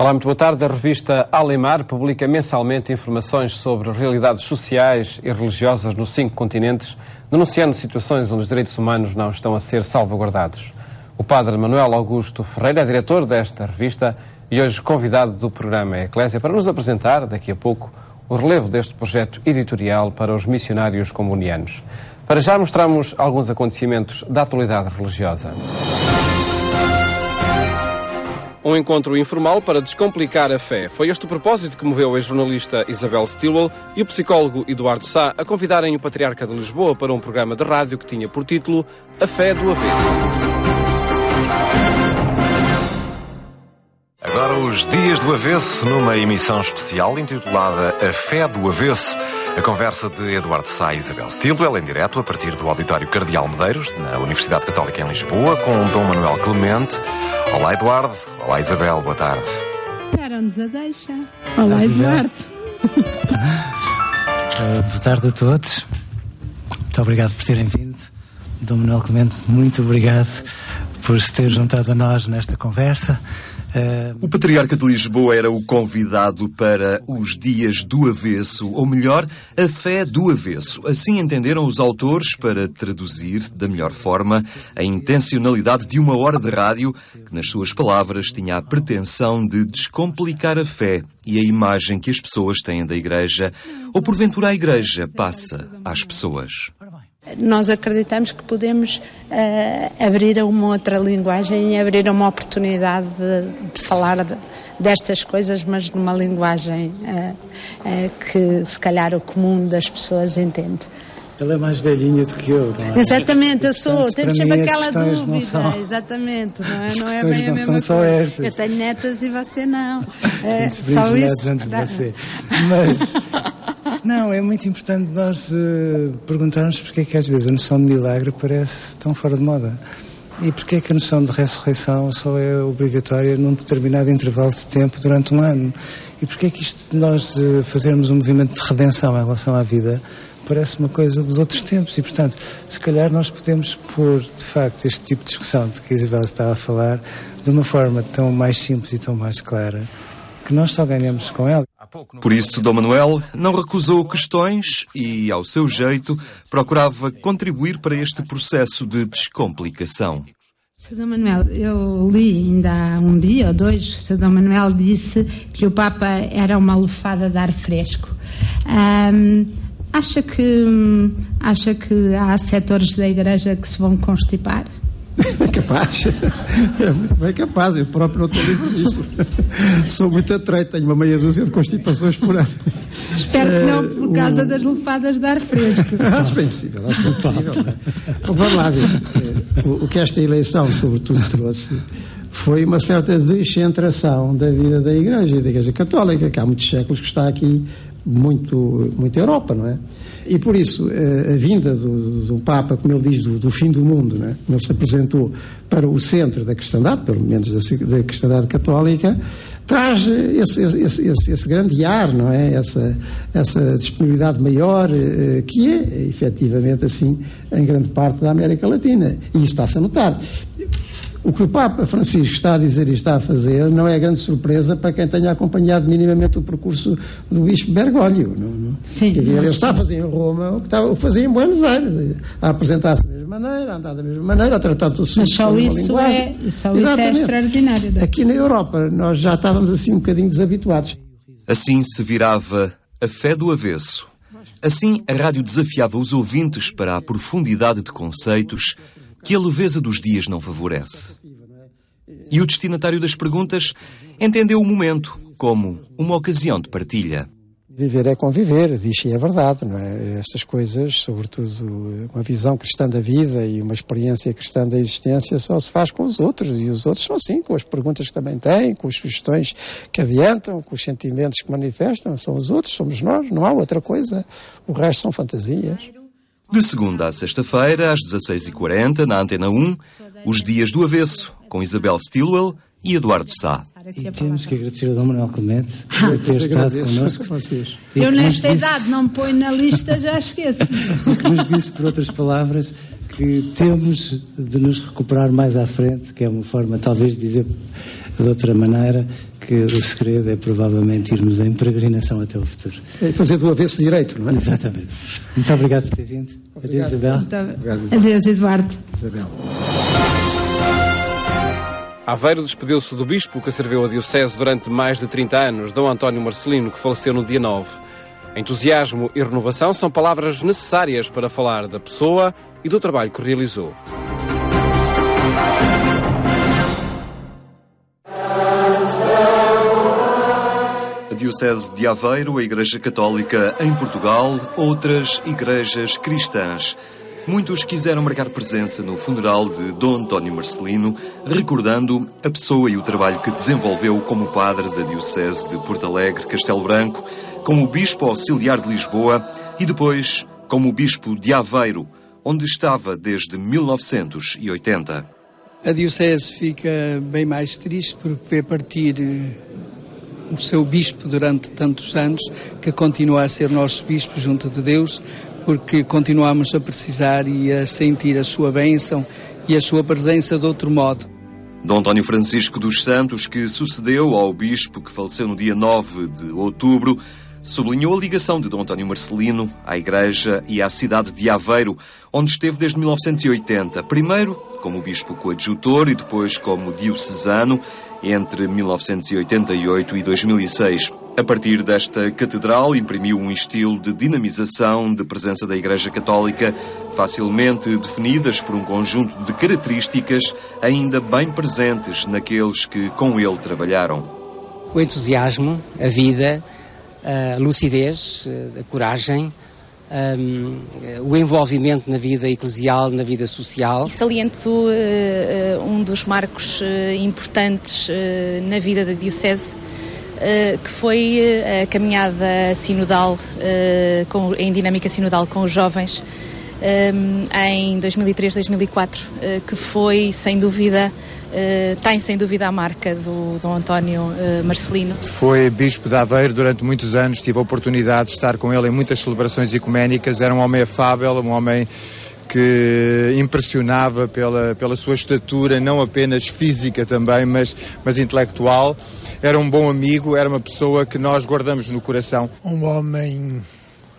Olá, muito boa tarde. A revista Alemar publica mensalmente informações sobre realidades sociais e religiosas nos 5 continentes, denunciando situações onde os direitos humanos não estão a ser salvaguardados. O padre Manuel Augusto Ferreira é diretor desta revista e hoje convidado do programa Eclésia para nos apresentar, daqui a pouco, o relevo deste projeto editorial para os missionários comunianos. Para já mostramos alguns acontecimentos da atualidade religiosa. Um encontro informal para descomplicar a fé. Foi este o propósito que moveu a jornalista Isabel Stilwell e o psicólogo Eduardo Sá a convidarem o Patriarca de Lisboa para um programa de rádio que tinha por título A Fé do Avesso. Agora os Dias do Avesso, numa emissão especial intitulada A Fé do Avesso. A conversa de Eduardo Sá e Isabel Stilwell, em direto a partir do Auditório Cardeal Medeiros, na Universidade Católica em Lisboa, com Dom Manuel Clemente. Olá, Eduardo. Olá, Isabel. Boa tarde. Deram-nos a deixa. Olá, Eduardo. Boa tarde a todos. Muito obrigado por terem vindo. Dom Manuel Clemente, muito obrigado por se ter juntado a nós nesta conversa. O Patriarca de Lisboa era o convidado para os Dias do Avesso, ou melhor, a Fé do Avesso. Assim entenderam os autores para traduzir, da melhor forma, a intencionalidade de uma hora de rádio que, nas suas palavras, tinha a pretensão de descomplicar a fé e a imagem que as pessoas têm da Igreja, ou porventura a Igreja passa às pessoas. Nós acreditamos que podemos abrir a uma outra linguagem e abrir uma oportunidade de falar destas coisas, mas numa linguagem que se calhar o comum das pessoas entende. Ela é mais velhinha do que eu, não é? Exatamente, eu sou. Portanto, temos sempre aquela dúvida. Não exatamente, não é? As Não é bem a mesma são coisa. estas. Eu tenho netas e você não. Tenho Só isso. Antes de você. Mas, não, é muito importante nós perguntarmos porque é que às vezes a noção de milagre parece tão fora de moda. E porque é que a noção de ressurreição só é obrigatória num determinado intervalo de tempo durante um ano? E porque é que isto de nós fazermos um movimento de redenção em relação à vida parece uma coisa dos outros tempos e, portanto, se calhar nós podemos pôr, de facto, este tipo de discussão de que a Isabel estava a falar de uma forma tão mais simples e tão mais clara que nós só ganhamos com ela. Por isso, Dom Manuel não recusou questões e, ao seu jeito, procurava contribuir para este processo de descomplicação. Sr. Dom Manuel, eu li ainda há um dia ou dois, o Sr. Dom Manuel disse que o Papa era uma lufada de ar fresco. Acha que há setores da Igreja que se vão constipar? É capaz. É muito bem capaz. Eu próprio não estou livre disso. Sou muito atreito. Tenho uma meia dúzia de constipações por ano. Espero que não por causa das lufadas de ar fresco. Acho bem possível. Bom, vamos lá ver. O que esta eleição, sobretudo, trouxe foi uma certa descentração da vida da Igreja Católica, que há muitos séculos que está aqui muito Europa, não é? E por isso a vinda do Papa, como ele diz, do fim do mundo, não é? Ele se apresentou para o centro da cristandade, pelo menos da cristandade católica, traz esse grande ar, não é? Essa disponibilidade maior, que é efetivamente assim em grande parte da América Latina, e isso está-se a notar. O que o Papa Francisco está a dizer e está a fazer não é grande surpresa para quem tenha acompanhado minimamente o percurso do Bispo Bergoglio. Sim. Ele está a fazer em Roma o que fazia em Buenos Aires, a apresentar-se da mesma maneira, a andar da mesma maneira, a tratar dos assuntos com uma linguagem. Só isso é extraordinário. Aqui na Europa nós já estávamos assim um bocadinho desabituados. Assim se virava a Fé do Avesso. Assim a rádio desafiava os ouvintes para a profundidade de conceitos que a leveza dos dias não favorece. E o destinatário das perguntas entendeu o momento como uma ocasião de partilha. Viver é conviver, diz e é verdade, não é? Estas coisas, sobretudo uma visão cristã da vida e uma experiência cristã da existência, só se faz com os outros, e os outros são assim, com as perguntas que também têm, com as sugestões que adiantam, com os sentimentos que manifestam, são os outros, somos nós, não há outra coisa, o resto são fantasias. De segunda a sexta-feira, às 16h40, na Antena 1, os Dias do Avesso, com Isabel Stilwell e Eduardo Sá. E temos que agradecer ao Dom Manuel Clemente por ter estado connosco. Eu nesta idade não me ponho na lista, já esqueço. E que nos disse, por outras palavras, que temos de nos recuperar mais à frente, que é uma forma, talvez, de dizer de outra maneira, que o segredo é provavelmente irmos em peregrinação até o futuro. É fazer do avesso direito, não é? Exatamente. Muito obrigado por ter vindo. Adeus, Isabel. Adeus, Eduardo. Isabel. Aveiro despediu-se do bispo que serviu a diocese durante mais de 30 anos, Dom António Marcelino, que faleceu no dia 9. Entusiasmo e renovação são palavras necessárias para falar da pessoa e do trabalho que realizou. A Diocese de Aveiro, a Igreja Católica em Portugal, outras igrejas cristãs. Muitos quiseram marcar presença no funeral de Dom António Marcelino, recordando a pessoa e o trabalho que desenvolveu como padre da Diocese de Porto Alegre, Castelo Branco, como Bispo Auxiliar de Lisboa e depois como Bispo de Aveiro, onde estava desde 1980. A Diocese fica bem mais triste por ver partir o seu Bispo durante tantos anos, que continua a ser nosso Bispo junto de Deus, porque continuamos a precisar e a sentir a sua bênção e a sua presença de outro modo. Dom António Francisco dos Santos, que sucedeu ao Bispo que faleceu no dia 9 de outubro, sublinhou a ligação de Dom António Marcelino à Igreja e à cidade de Aveiro, onde esteve desde 1980, primeiro como Bispo coadjutor e depois como diocesano, entre 1988 e 2006. A partir desta catedral, imprimiu um estilo de dinamização de presença da Igreja Católica, facilmente definidas por um conjunto de características ainda bem presentes naqueles que com ele trabalharam. O entusiasmo, a vida, a lucidez, a coragem, o envolvimento na vida eclesial, na vida social. E saliento um dos marcos importantes na vida da Diocese, que foi a caminhada sinodal, em dinâmica sinodal com os jovens, em 2003-2004, que foi, sem dúvida, tem sem dúvida a marca do Dom António Marcelino. Foi Bispo de Aveiro durante muitos anos, tive a oportunidade de estar com ele em muitas celebrações ecuménicas. Era um homem afável, um homem que impressionava pela sua estatura, não apenas física também, mas intelectual. Era um bom amigo, era uma pessoa que nós guardamos no coração. Um homem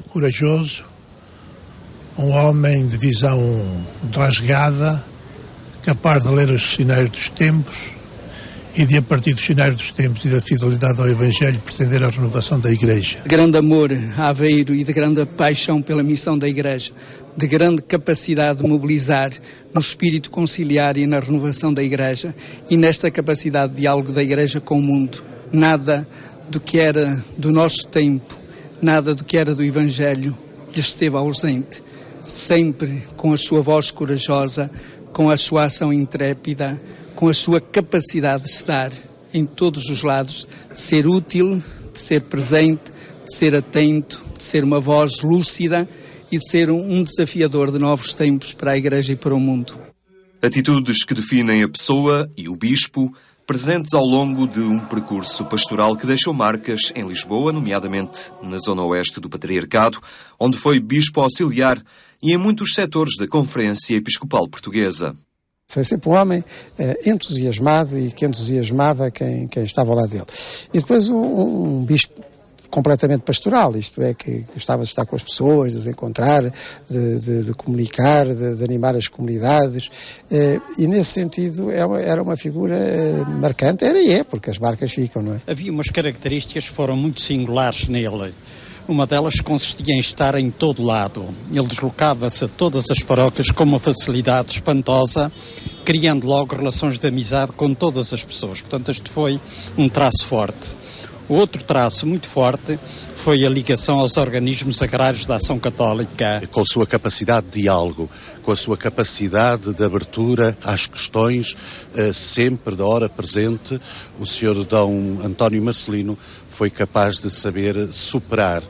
corajoso, um homem de visão rasgada, capaz de ler os sinais dos tempos e de, a partir dos sinais dos tempos e da fidelidade ao Evangelho, pretender a renovação da Igreja. De grande amor a Aveiro e de grande paixão pela missão da Igreja, de grande capacidade de mobilizar no espírito conciliar e na renovação da Igreja e nesta capacidade de diálogo da Igreja com o mundo. Nada do que era do nosso tempo, nada do que era do Evangelho lhe esteve ausente. Sempre com a sua voz corajosa, com a sua ação intrépida, com a sua capacidade de estar em todos os lados, de ser útil, de ser presente, de ser atento, de ser uma voz lúcida e de ser um desafiador de novos tempos para a Igreja e para o mundo. Atitudes que definem a pessoa e o Bispo, presentes ao longo de um percurso pastoral que deixou marcas em Lisboa, nomeadamente na zona oeste do Patriarcado, onde foi Bispo Auxiliar, e em muitos setores da Conferência Episcopal Portuguesa. Foi sempre um homem entusiasmado e que entusiasmava quem estava ao lado dele. E depois um bispo completamente pastoral, isto é, que gostava de estar com as pessoas, de as encontrar, de comunicar, de animar as comunidades, e nesse sentido era uma figura marcante, era e é, porque as marcas ficam, não é? Havia umas características que foram muito singulares nele. Uma delas consistia em estar em todo lado. Ele deslocava-se a todas as paróquias com uma facilidade espantosa, criando logo relações de amizade com todas as pessoas. Portanto, este foi um traço forte. O outro traço muito forte foi a ligação aos organismos agrários da Ação Católica. Com a sua capacidade de diálogo, com a sua capacidade de abertura às questões, sempre da hora presente, o Sr. Dom António Marcelino foi capaz de saber superar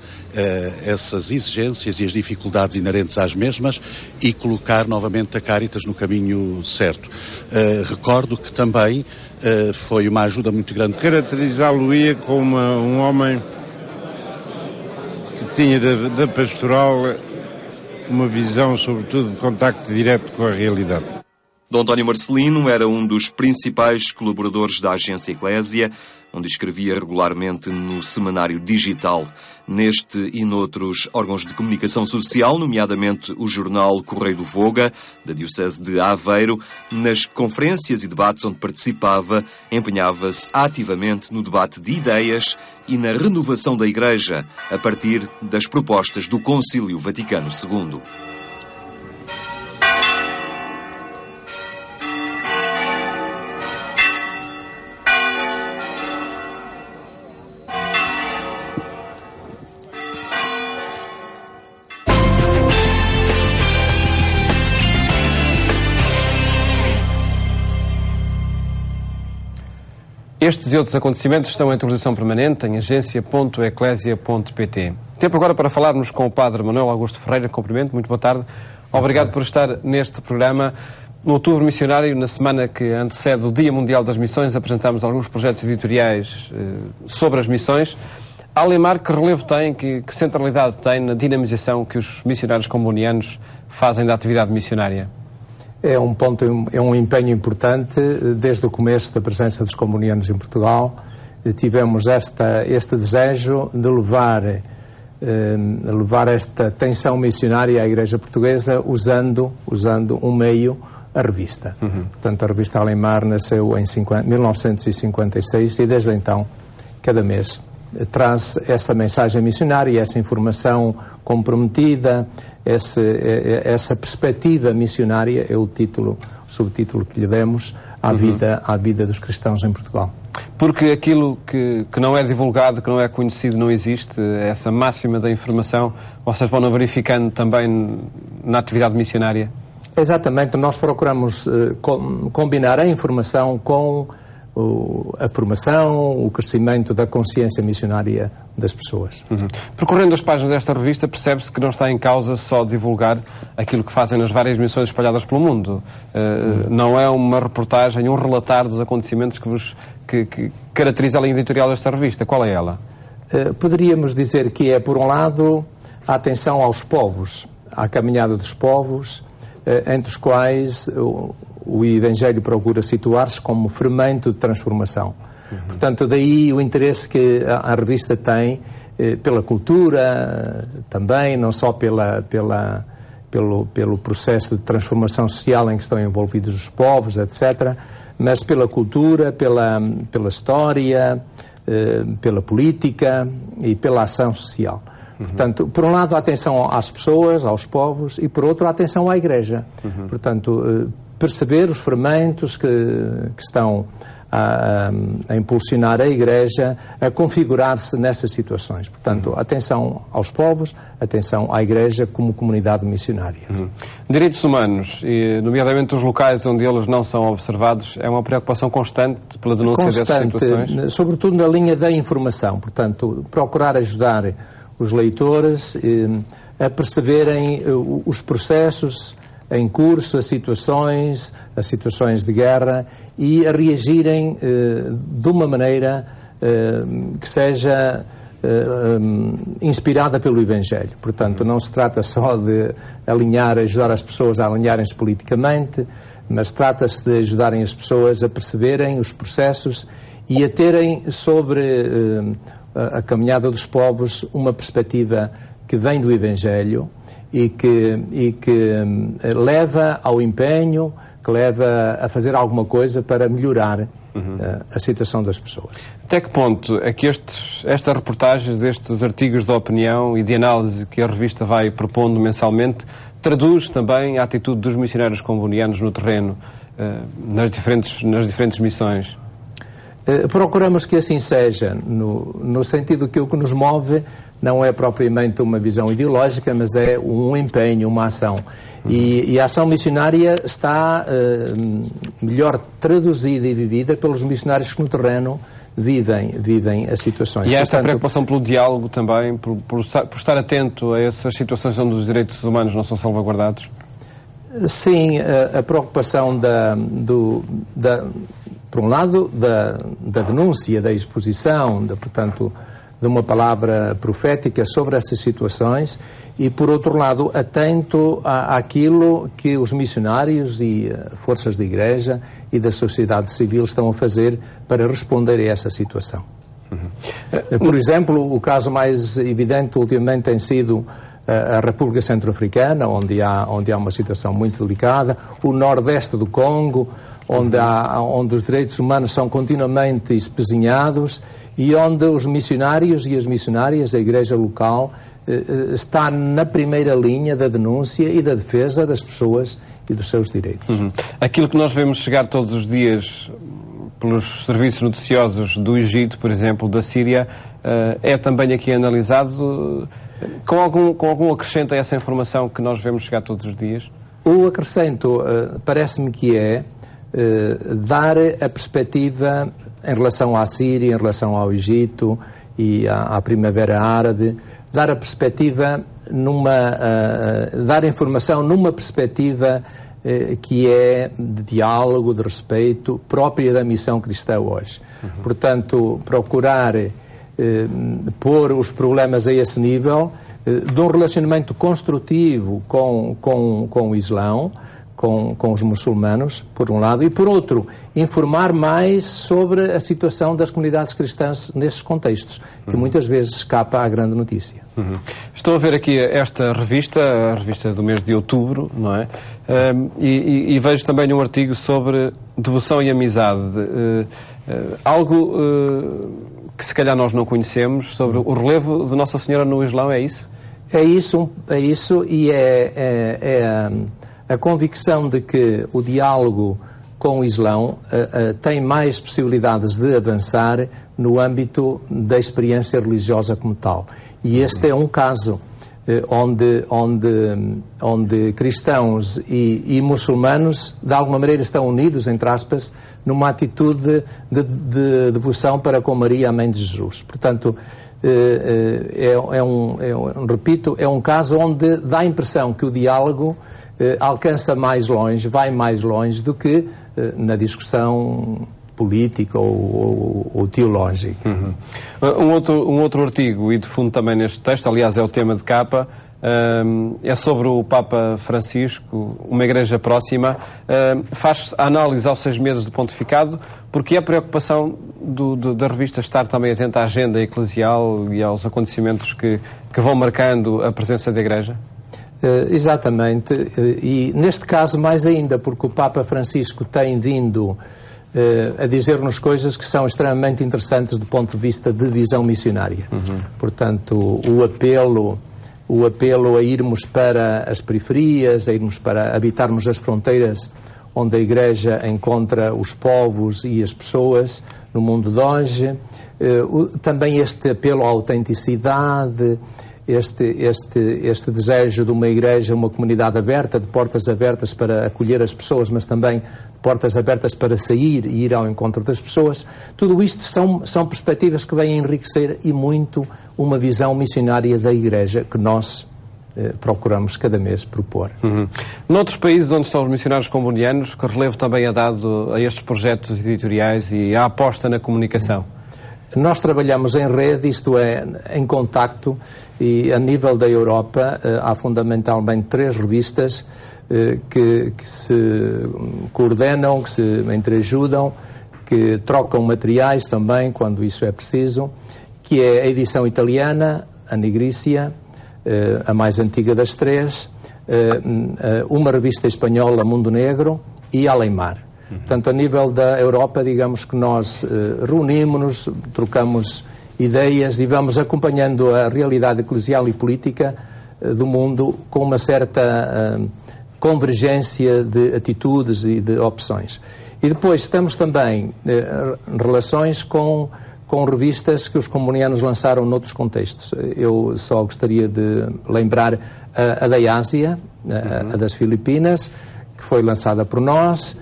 essas exigências e as dificuldades inerentes às mesmas e colocar novamente a Cáritas no caminho certo. Recordo que também foi uma ajuda muito grande. Caracterizá-lo-ia como um homem que tinha da pastoral uma visão, sobretudo, de contacto direto com a realidade. Dom António Marcelino era um dos principais colaboradores da Agência Eclésia, onde escrevia regularmente no Semanário Digital. Neste e noutros órgãos de comunicação social, nomeadamente o jornal Correio do Voga, da Diocese de Aveiro, nas conferências e debates onde participava, empenhava-se ativamente no debate de ideias e na renovação da Igreja, a partir das propostas do Concílio Vaticano II. Estes e outros acontecimentos estão em atualização permanente em agência.eclésia.pt. Tempo agora para falarmos com o Padre Manuel Augusto Ferreira. Cumprimento, muito boa tarde. Obrigado por estar neste programa. No Outubro Missionário, na semana que antecede o Dia Mundial das Missões, apresentámos alguns projetos editoriais sobre as missões. Alemar, que relevo tem, que centralidade tem na dinamização que os missionários comunianos fazem da atividade missionária? É um empenho importante. Desde o começo da presença dos comunianos em Portugal, tivemos este desejo de levar esta tensão missionária à Igreja Portuguesa usando um meio, a revista. Portanto, a revista Alemar nasceu em 1956 e desde então, cada mês, traz essa mensagem missionária, essa informação comprometida, essa perspectiva missionária, é o subtítulo que lhe demos à vida dos cristãos em Portugal. Porque aquilo que não é divulgado, que não é conhecido, não existe, essa máxima da informação, vocês vão verificando também na atividade missionária? Exatamente, nós procuramos combinar a informação com a formação, o crescimento da consciência missionária das pessoas. Percorrendo as páginas desta revista, percebe-se que não está em causa só divulgar aquilo que fazem nas várias missões espalhadas pelo mundo. Não é uma reportagem, um relatar dos acontecimentos que caracteriza a linha editorial desta revista. Qual é ela? Poderíamos dizer que é, por um lado, a atenção aos povos, à caminhada dos povos, entre os quais o Evangelho procura situar-se como fermento de transformação. Portanto, daí o interesse que a revista tem pela cultura, também, não só pelo processo de transformação social em que estão envolvidos os povos, etc., mas pela cultura, pela história, pela política e pela ação social. Portanto, por um lado, a atenção às pessoas, aos povos, e por outro, a atenção à Igreja. Portanto, perceber os fermentos que estão a impulsionar a Igreja a configurar-se nessas situações. Portanto, atenção aos povos, atenção à Igreja como comunidade missionária. Direitos humanos, e nomeadamente os locais onde eles não são observados, é uma preocupação constante pela denúncia dessas situações? Sobretudo na linha da informação. Portanto, procurar ajudar os leitores a perceberem os processos em curso, as situações de guerra, e a reagirem de uma maneira que seja inspirada pelo Evangelho. Portanto, não se trata só de ajudar as pessoas a alinharem-se politicamente, mas trata-se de ajudarem as pessoas a perceberem os processos e a terem sobre a caminhada dos povos uma perspectiva que vem do Evangelho e que leva ao empenho, que leva a fazer alguma coisa para melhorar a situação das pessoas. Até que ponto é que estas reportagens, estes artigos de opinião e de análise que a revista vai propondo mensalmente, traduz também a atitude dos missionários comunianos no terreno, nas diferentes missões? Procuramos que assim seja, no sentido que o que nos move não é propriamente uma visão ideológica, mas é um empenho, uma ação. E a ação missionária está melhor traduzida e vivida pelos missionários que no terreno vivem as situações. E há esta preocupação pelo diálogo também, por estar atento a essas situações onde os direitos humanos não são salvaguardados? Sim, a preocupação por um lado, da denúncia, da exposição, portanto, uma palavra profética sobre essas situações e, por outro lado, atento àquilo que os missionários e forças da Igreja e da sociedade civil estão a fazer para responder a essa situação. Por exemplo, o caso mais evidente ultimamente tem sido a República Centro-Africana, onde há uma situação muito delicada, o nordeste do Congo, onde os direitos humanos são continuamente espezinhados e onde os missionários e as missionárias, a Igreja local, está na primeira linha da denúncia e da defesa das pessoas e dos seus direitos. Aquilo que nós vemos chegar todos os dias pelos serviços noticiosos do Egito, por exemplo, da Síria, é também aqui analisado com algum acrescento a essa informação que nós vemos chegar todos os dias? O acrescento parece-me que é dar a perspectiva em relação à Síria, em relação ao Egito e à Primavera Árabe, dar a perspectiva dar informação numa perspectiva que é de diálogo, de respeito, própria da missão cristã hoje. Portanto, procurar pôr os problemas a esse nível de um relacionamento construtivo com o Islão, com os muçulmanos, por um lado, e por outro, informar mais sobre a situação das comunidades cristãs nesses contextos, que muitas vezes escapa à grande notícia. Estou a ver aqui esta revista, a revista do mês de outubro, não é? E vejo também um artigo sobre devoção e amizade. Algo que se calhar nós não conhecemos, sobre o relevo de Nossa Senhora no Islão, é isso? É isso e é a convicção de que o diálogo com o Islão tem mais possibilidades de avançar no âmbito da experiência religiosa como tal. E este é um caso onde cristãos e muçulmanos, de alguma maneira, estão unidos, entre aspas, numa atitude de devoção para com Maria, a Mãe de Jesus. Portanto, repito, é um caso onde dá a impressão que o diálogo alcança mais longe, vai mais longe do que na discussão política ou teológica. Um outro artigo, e de fundo também neste texto, aliás é o tema de capa, é sobre o Papa Francisco, uma igreja próxima. Faz a análise aos 6 meses de pontificado, porque é a preocupação da revista estar também atenta à agenda eclesial e aos acontecimentos que vão marcando a presença da igreja? Exatamente, e neste caso mais ainda, porque o Papa Francisco tem vindo a dizer-nos coisas que são extremamente interessantes do ponto de vista de visão missionária. Portanto, o apelo a irmos para as periferias, a irmos para habitarmos as fronteiras onde a Igreja encontra os povos e as pessoas no mundo de hoje, também este apelo à autenticidade, este desejo de uma igreja, uma comunidade aberta, de portas abertas para acolher as pessoas, mas também portas abertas para sair e ir ao encontro das pessoas. Tudo isto são perspectivas que vêm enriquecer e muito uma visão missionária da igreja que nós procuramos cada mês propor. Noutros países onde estão os missionários combonianos, que relevo também é dado a estes projetos editoriais e à aposta na comunicação? Nós trabalhamos em rede, isto é, em contacto, e a nível da Europa há fundamentalmente 3 revistas que se coordenam, que se entreajudam, que trocam materiais também, quando isso é preciso, que é a edição italiana, a Nigrícia, a mais antiga das 3, uma revista espanhola, Mundo Negro, e Além-Mar. Portanto, a nível da Europa, digamos que nós reunimos-nos, trocamos ideias e vamos acompanhando a realidade eclesial e política do mundo com uma certa convergência de atitudes e de opções. E depois estamos também em relações com revistas que os comunianos lançaram noutros contextos. Eu só gostaria de lembrar a da Ásia, a das Filipinas, que foi lançada por nós,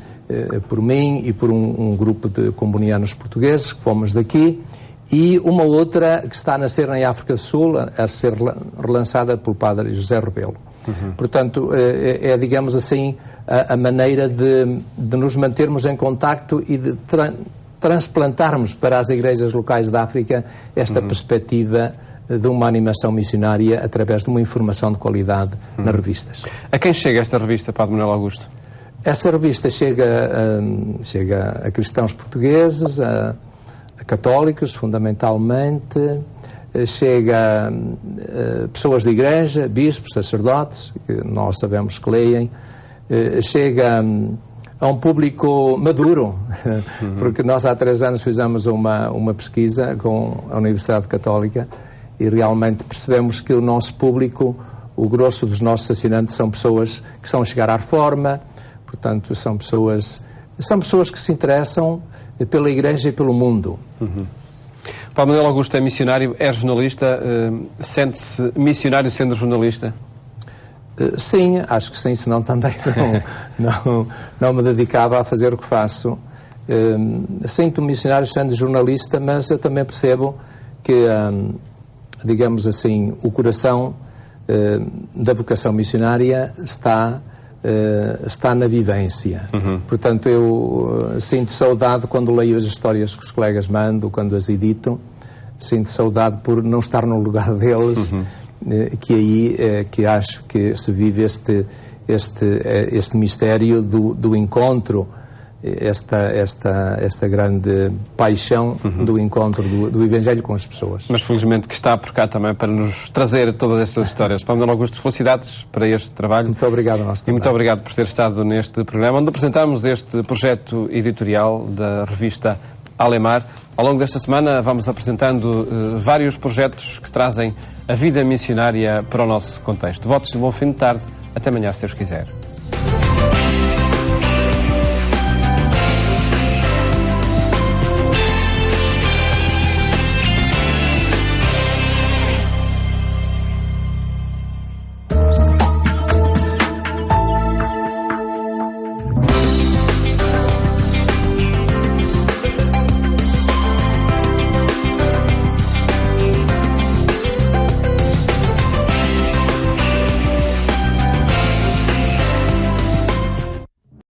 por mim e por um grupo de comunianos portugueses que fomos daqui, e uma outra que está a nascer em África do Sul, a ser relançada pelo padre José Rebelo. Portanto, digamos assim, a maneira de nos mantermos em contacto e de transplantarmos para as igrejas locais da África esta perspectiva de uma animação missionária através de uma informação de qualidade nas revistas. A quem chega esta revista, Padre Manuel Augusto? Essa revista chega a cristãos portugueses, a católicos, fundamentalmente, chega a pessoas de igreja, bispos, sacerdotes, que nós sabemos que leem, chega a um público maduro, porque nós há 3 anos fizemos uma pesquisa com a Universidade Católica e realmente percebemos que o nosso público, o grosso dos nossos assinantes, são pessoas que estão a chegar à reforma, portanto são pessoas que se interessam pela Igreja e pelo mundo. Padre Manuel Augusto é missionário, é jornalista, sente-se missionário sendo jornalista? Sim, acho que sim, senão também não me dedicava a fazer o que faço. Sinto-me missionário sendo jornalista, mas eu também percebo que, digamos assim, o coração da vocação missionária está na vivência. Portanto, eu sinto saudade quando leio as histórias que os colegas mandam, quando as edito, sinto saudade por não estar no lugar deles, que aí que acho que se vive este mistério do encontro, esta grande paixão do encontro do Evangelho com as pessoas. Mas felizmente que está por cá também para nos trazer todas estas histórias. Padre Manuel Augusto, felicidades para este trabalho. Muito obrigado a nós também. E muito obrigado por ter estado neste programa, onde apresentamos este projeto editorial da revista Alemar. Ao longo desta semana vamos apresentando vários projetos que trazem a vida missionária para o nosso contexto. Votos de bom fim de tarde. Até amanhã, se Deus quiser.